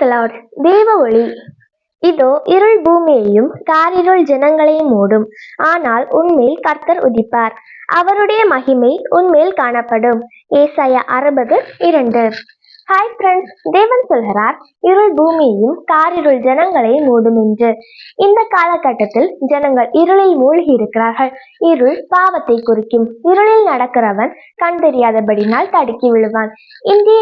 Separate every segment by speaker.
Speaker 1: Price தேவ ஒளி. இதோ இருள் பூமியையும் காரிருள் ஜனங்களையும் மூடும். ஆனால் உன்மேல் கர்த்தர் உதிப்பார், அவருடைய மகிமை உன்மேல் காணப்படும். ஏசாயா 60:2. ஹாய் ஃப்ரெண்ட்ஸ், தேவன் சொல்கிறார் இருள் பூமியையும் காரிருள் ஜனங்களையும் மூடும் என்று. இந்த காலகட்டத்தில் ஜனங்கள் இருளில் மூழ்கி இருக்கிறார்கள். இருள் பாவத்தை குறிக்கும். இருளில் நடக்கிறவன் கண் தெரியாதபடினால் தடுக்கி விழுவான். இந்திய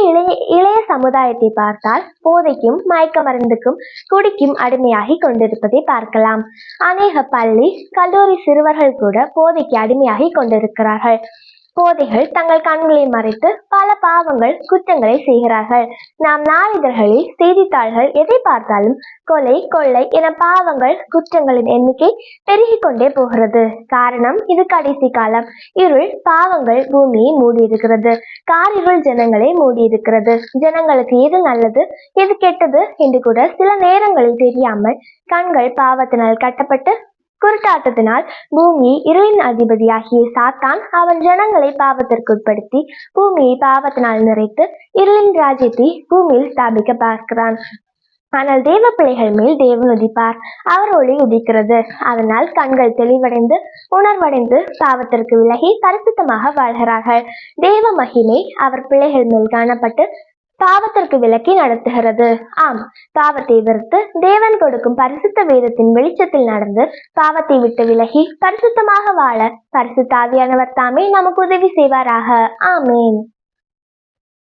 Speaker 1: இளைய சமுதாயத்தை பார்த்தால் போதைக்கும் மயக்க மருந்துக்கும் குடிக்கும் அடிமையாகி கொண்டிருப்பதை பார்க்கலாம். அநேக பள்ளி கல்லூரி சிறுவர்கள் கூட போதைக்கு அடிமையாகி கொண்டிருக்கிறார்கள். போதைகள் தங்கள் கண்களை மறைத்து பல பாவங்கள் குற்றங்களை செய்கிறார்கள். நாம் நாளிதழ்களில் செய்தித்தாள்கள் எதை பார்த்தாலும் கொலை கொள்ளை என பாவங்கள் குற்றங்களின் எண்ணிக்கை பெருகி கொண்டே போகிறது. காரணம், இது கடைசி காலம். இருள் பாவங்கள் பூமியை மூடியிருக்கிறது. காரிருள் ஜனங்களை மூடியிருக்கிறது. ஜனங்களுக்கு எது நல்லது எது கெட்டது என்று கூட சில நேரங்களில் தெரியாமல் கண்கள் பாவத்தினால் கட்டப்பட்டு குருட்டாட்டத்தினால் பூமியை இருளின் அதிபதியாகிய சாத்தான் அவன் ஜனங்களை பாவத்திற்கு உட்படுத்தி பூமியை பாவத்தினால் நிறைத்து இருளின் ராஜ்யத்தை பூமியில் ஸ்தாபிக்க பார்க்கிறான். ஆனால் தேவ பிள்ளைகள் மேல் தேவன் உதிப்பார், அவர் ஒளி உதிக்கிறது. அதனால் கண்கள் தெளிவடைந்து உணர்வடைந்து பாவத்திற்கு விலகி பரிசுத்தமாக வாழ்கிறார்கள். தேவ மகிமை அவர் பிள்ளைகள் மேல் காணப்பட்டு பாவத்திற்கு விலக்கி நடத்துகிறது. ஆம், பாவத்தை வெறுத்து தேவன் கொடுக்கும் பரிசுத்த வேதத்தின் வெளிச்சத்தில் நடந்து பாவத்தை விட்டு விலகி பரிசுத்தமாக வாழ பரிசுத்த ஆவியானவர் தாமே நமக்கு உதவி செய்வாராக. ஆமேன்.